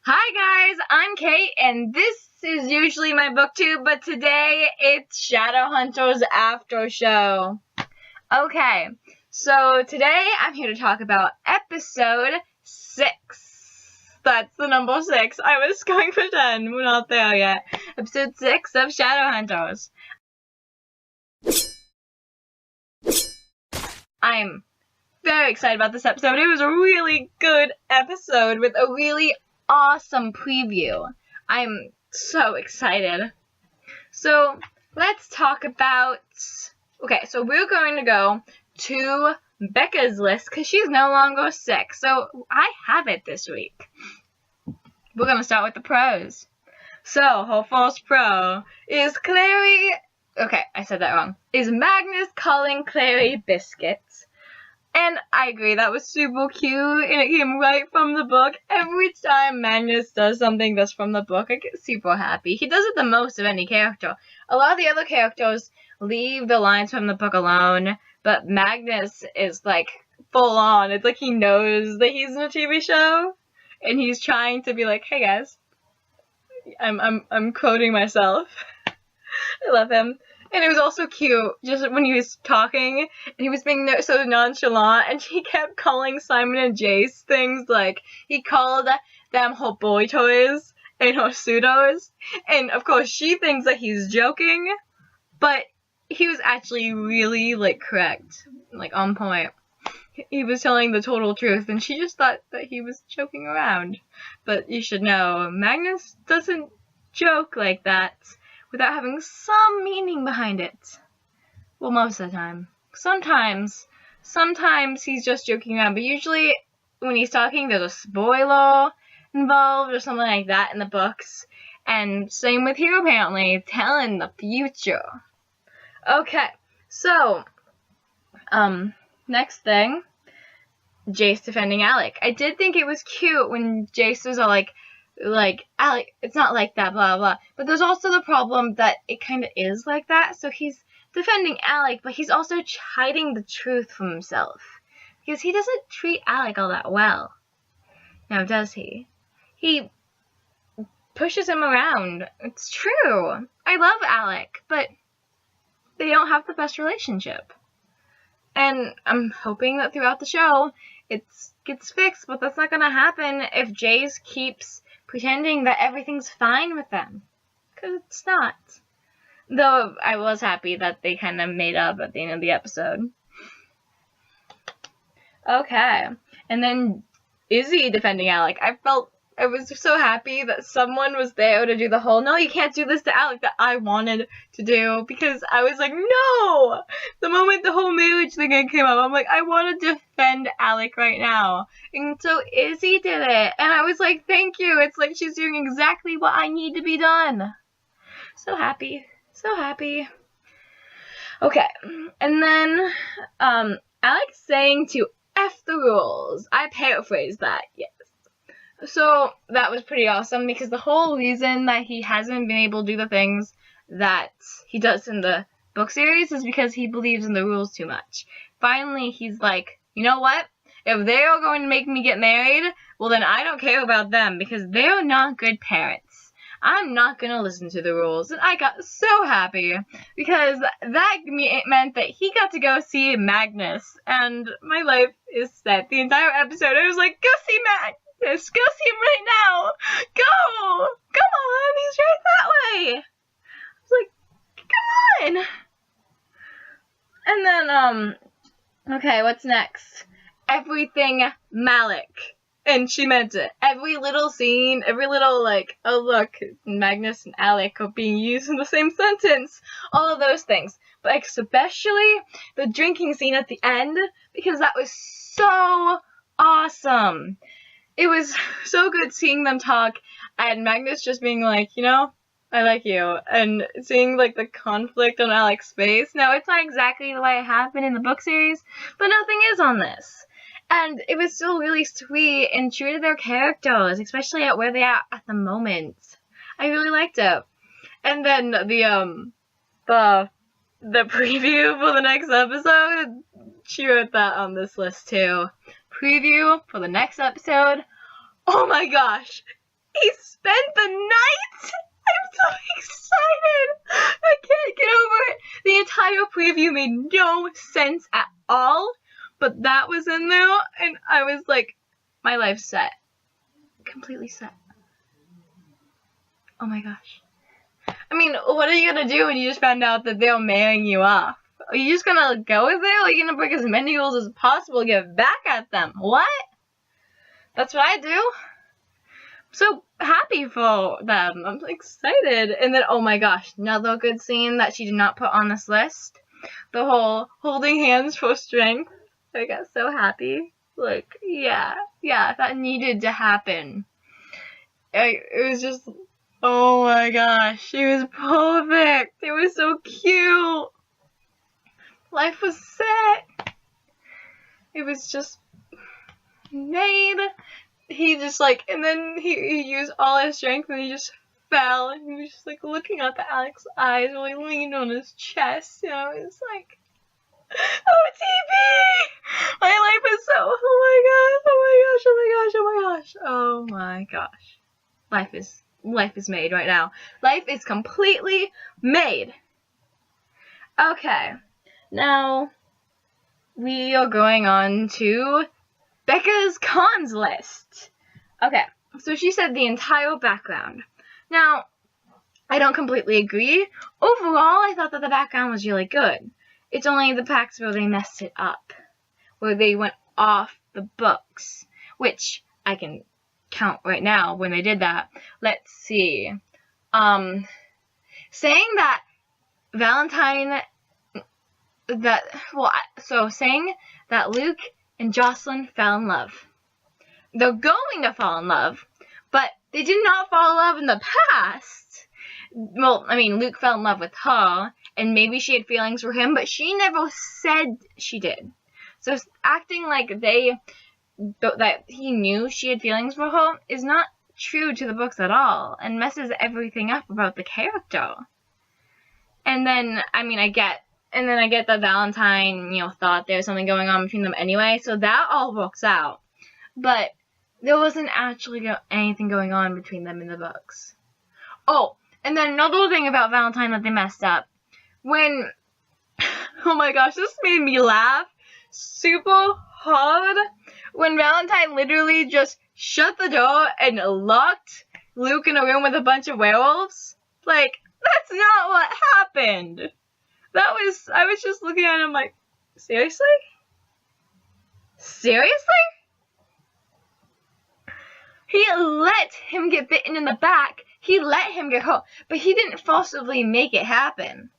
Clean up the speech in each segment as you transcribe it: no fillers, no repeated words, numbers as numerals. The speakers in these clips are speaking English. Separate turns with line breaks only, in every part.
Hi guys, I'm Kate, and this is usually my booktube, but today it's Shadowhunters Aftershow. Okay, so today I'm here to talk about episode 6. That's the number 6. I was going for 10. We're not there yet. Episode 6 of Shadowhunters. I'm very excited about this episode. It was a really good episode with a really awesome preview. I'm so excited. So let's talk about, okay, so we're going to go to Becca's list because she's no longer sick. So I have it this week. We're going to start with the pros. So her first pro is Clary, okay, I said that wrong, is Magnus calling Clary biscuits. And I agree, that was super cute, and it came right from the book. Every time Magnus does something that's from the book, I get super happy. He does it the most of any character. A lot of the other characters leave the lines from the book alone, but Magnus is, like, full on. It's like he knows that he's in a TV show, and he's trying to be like, hey guys, I'm quoting myself. I love him. And it was also cute, just when he was talking, and he was being so nonchalant, and he kept calling Simon and Jace things, like, he called them her boy toys and her pseudos, and of course she thinks that he's joking, but he was actually really, like, correct, like, on point. He was telling the total truth, and she just thought that he was joking around. But you should know, Magnus doesn't joke like that without having some meaning behind it. Well, most of the time. Sometimes he's just joking around, but usually when he's talking, there's a spoiler involved or something like that in the books. And same with here, apparently, telling the future. Okay, so, next thing, Jace defending Malec. I did think it was cute when Jace was all like, Malec, it's not like that, blah, blah. But there's also the problem that it kind of is like that. So he's defending Malec, but he's also hiding the truth from himself. Because he doesn't treat Malec all that well. Now, does he? He pushes him around. It's true. I love Malec, but they don't have the best relationship. And I'm hoping that throughout the show it gets fixed, but that's not going to happen if Jace keeps pretending that everything's fine with them, because it's not. Though I was happy that they kind of made up at the end of the episode. Okay, and then Izzy defending Malec. I was so happy that someone was there to do the whole, no, you can't do this to Malec, that I wanted to do, because I was like, no! The moment the whole marriage thing came up, I'm like, I want to defend Malec right now. And so Izzy did it, and I was like, thank you. It's like she's doing exactly what I need to be done. So happy. So happy. Okay, and then, Malec saying to F the rules. I paraphrased that, yes. So that was pretty awesome, because the whole reason that he hasn't been able to do the things that he does in the book series is because he believes in the rules too much. Finally, he's like, you know what? If they are going to make me get married, well then I don't care about them, because they're not good parents. I'm not going to listen to the rules. And I got so happy, because that meant that he got to go see Magnus, and my life is set. The entire episode, I was like, go see Magnus! Go see him right now! Go! Come on! He's right that way! I was like, come on! And then, okay, what's next? Everything Malec. And she meant it. Every little scene, every little, like, oh look, Magnus and Malec are being used in the same sentence. All of those things. But especially the drinking scene at the end, because that was so awesome. It was so good seeing them talk, and Magnus just being like, you know, I like you, and seeing, like, the conflict on Malec's face. Now, it's not exactly the way it happened in the book series, but nothing is on this. And it was still really sweet and true to their characters, especially at where they are at the moment. I really liked it. And then the preview for the next episode, she wrote that on this list too. Preview for the next episode. Oh my gosh! He spent the night. I'm so excited. I can't get over it. The entire preview made no sense at all, but that was in there, and I was like, my life's set. Completely set. Oh my gosh. I mean, what are you gonna do when you just found out that they're marrying you off? Are you just gonna go with it, or are you gonna break as many rules as possible to get back at them? What? That's what I do. I'm so happy for them. I'm excited. And then, oh my gosh, another good scene that she did not put on this list. The whole holding hands for strength. I got so happy. Like, yeah, that needed to happen. It was just, oh my gosh, it was perfect. It was so cute. Life was set. It was just made. He just like, and then he used all his strength and he just fell, and he was just like looking up at Alex's eyes while he leaned on his chest. You know, it was like, oh, TV! My life is so, oh my gosh. Life is made right now. Life is completely made. Okay, now we are going on to Becca's cons list. Okay, so she said the entire background. Now, I don't completely agree. Overall, I thought that the background was really good. It's only the parts where they messed it up, where they went off the books, which I can count right now when they did that. Let's see. Saying that saying that Luke and Jocelyn fell in love. They're going to fall in love, but they did not fall in love in the past. Well, I mean, Luke fell in love with her, and maybe she had feelings for him, but she never said she did. So acting like that he knew she had feelings for her is not true to the books at all, and messes everything up about the character. And then, I get that Valentine, thought there was something going on between them anyway, so that all works out. But there wasn't actually anything going on between them in the books. Oh, and then another thing about Valentine that they messed up. When, oh my gosh, this made me laugh super hard. When Valentine literally just shut the door and locked Luke in a room with a bunch of werewolves. Like, that's not what happened. I was just looking at him like, seriously? Seriously? He let him get bitten in the back. He let him get hurt, but he didn't forcibly make it happen.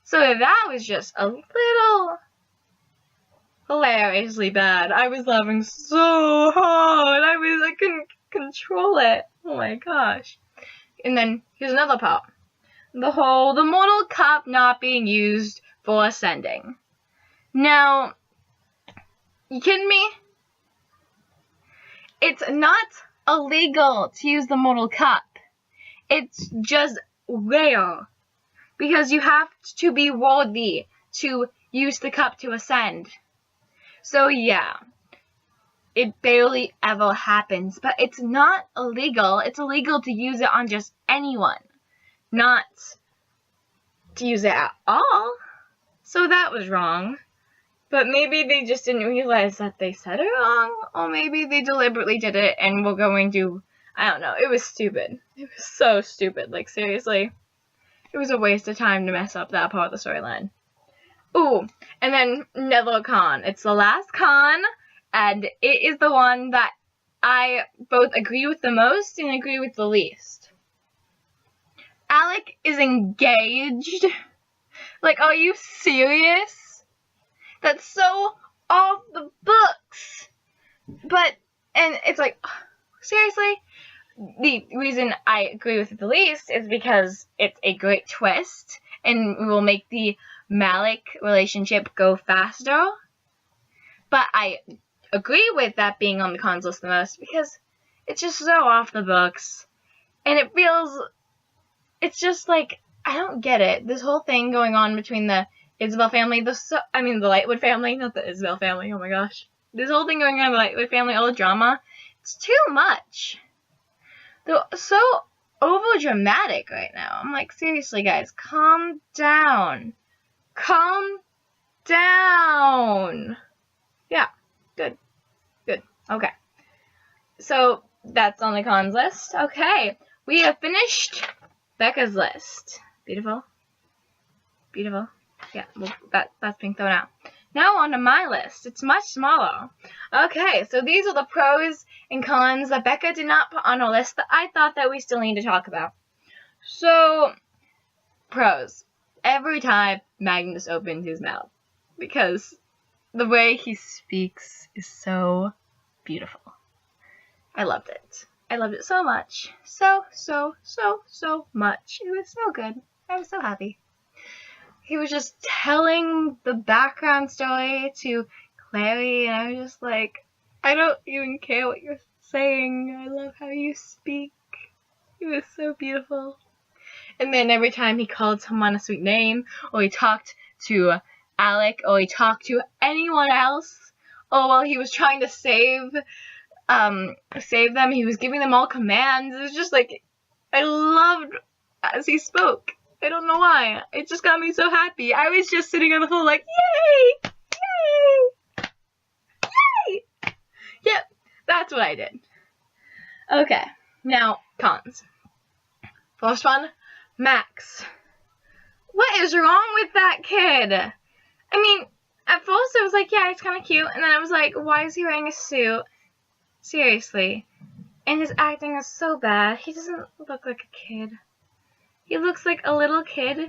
So that was just a little hilariously bad. I was laughing so hard. I couldn't control it. Oh my gosh. And then here's another part. The mortal cup not being used for ascending. Now, you kidding me? It's not illegal to use the mortal cup. It's just rare. Because you have to be worthy to use the cup to ascend. So yeah, it barely ever happens, but it's not illegal. It's illegal to use it on just anyone, not to use it at all. So that was wrong. But maybe they just didn't realize that they said it wrong, or maybe they deliberately did it and were going to, I don't know, it was stupid. It was so stupid, like seriously. It was a waste of time to mess up that part of the storyline. Ooh, and then another con. It's the last con, and it is the one that I both agree with the most and agree with the least. Alec is engaged. Like, are you serious? That's so off the books. And it's like, seriously? The reason I agree with it the least is because it's a great twist and will make the Malec relationship go faster. But I agree with that being on the cons list the most because it's just so off the books. And it's just like, I don't get it. This whole thing going on between the Isabel family, the Lightwood family, not the Isabel family, oh my gosh. This whole thing going on in the Lightwood family, all the drama, it's too much. They're so over dramatic right now. I'm like, seriously, guys, calm down. Calm down. Yeah, good. Okay. So that's on the cons list. Okay, we have finished Becca's list. Beautiful. Yeah, well, that's being thrown out. Now on to my list. It's much smaller. Okay, so these are the pros and cons that Becca did not put on her list that I thought that we still need to talk about. So, pros. Every time Magnus opens his mouth, because the way he speaks is so beautiful. I loved it. I loved it so much. So much. It was so good. I was so happy. He was just telling the background story to Clary, and I was just like, I don't even care what you're saying. I love how you speak. It was so beautiful. And then every time he called someone a sweet name, or he talked to Alec, or he talked to anyone else, or while he was trying to save them, he was giving them all commands. It was just like, I loved as he spoke. I don't know why. It just got me so happy. I was just sitting on the floor like, yay! Yay! Yay! Yep, that's what I did. Okay, now cons. First one, Max. What is wrong with that kid? I mean, at first I was like, yeah, he's kind of cute. And then I was like, why is he wearing a suit? Seriously. And his acting is so bad. He doesn't look like a kid. He looks like a little kid,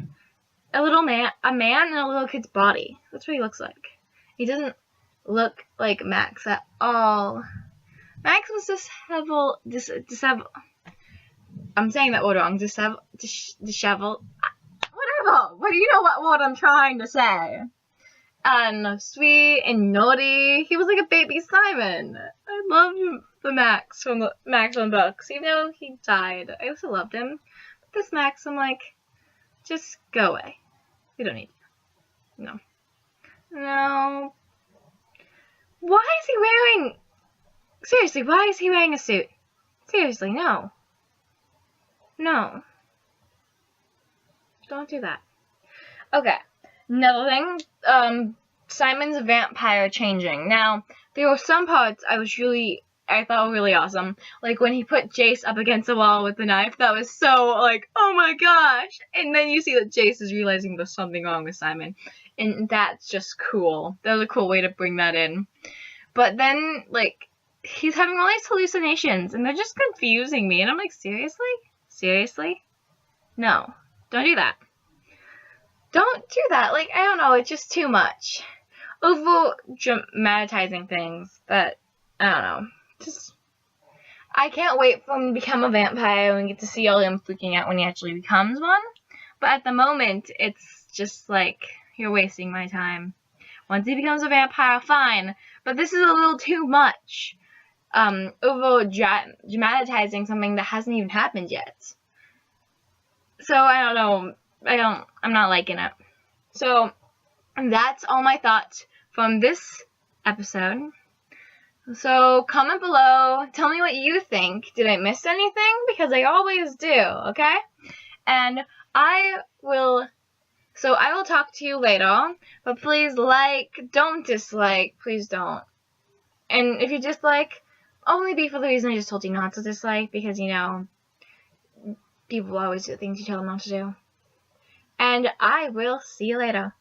a man in a little kid's body. That's what he looks like. He doesn't look like Max at all. Max was disheveled. I'm saying that word wrong. Disheveled. Whatever. But you know what word I'm trying to say. And sweet and naughty. He was like a baby Simon. I loved the Max from the Max on books. Even though he died, I also loved him. This Max, I'm like, just go away. We don't need you. No. Why is he wearing... Seriously, why is he wearing a suit? Seriously, no. No. Don't do that. Okay. Another thing, Simon's vampire changing. Now, there were some parts I thought were really awesome. Like when he put Jace up against the wall with the knife, that was so like, oh my gosh. And then you see that Jace is realizing there's something wrong with Simon. And that's just cool. That was a cool way to bring that in. But then, like, he's having all these hallucinations, and they're just confusing me. And I'm like, seriously? Seriously? No. Don't do that. Don't do that. Like, I don't know. It's just too much. Over dramatizing things that, I don't know. I can't wait for him to become a vampire and get to see all him freaking out when he actually becomes one. But at the moment, it's just like, you're wasting my time. Once he becomes a vampire, fine. But this is a little too much. Over dramatizing something that hasn't even happened yet. So, I don't know. I'm not liking it. So, that's all my thoughts from this episode. So, comment below, tell me what you think. Did I miss anything? Because I always do, okay? And I will talk to you later, but please don't dislike, please don't. And if you dislike, only be for the reason I just told you not to dislike, because, you know, people always do things you tell them not to do. And I will see you later.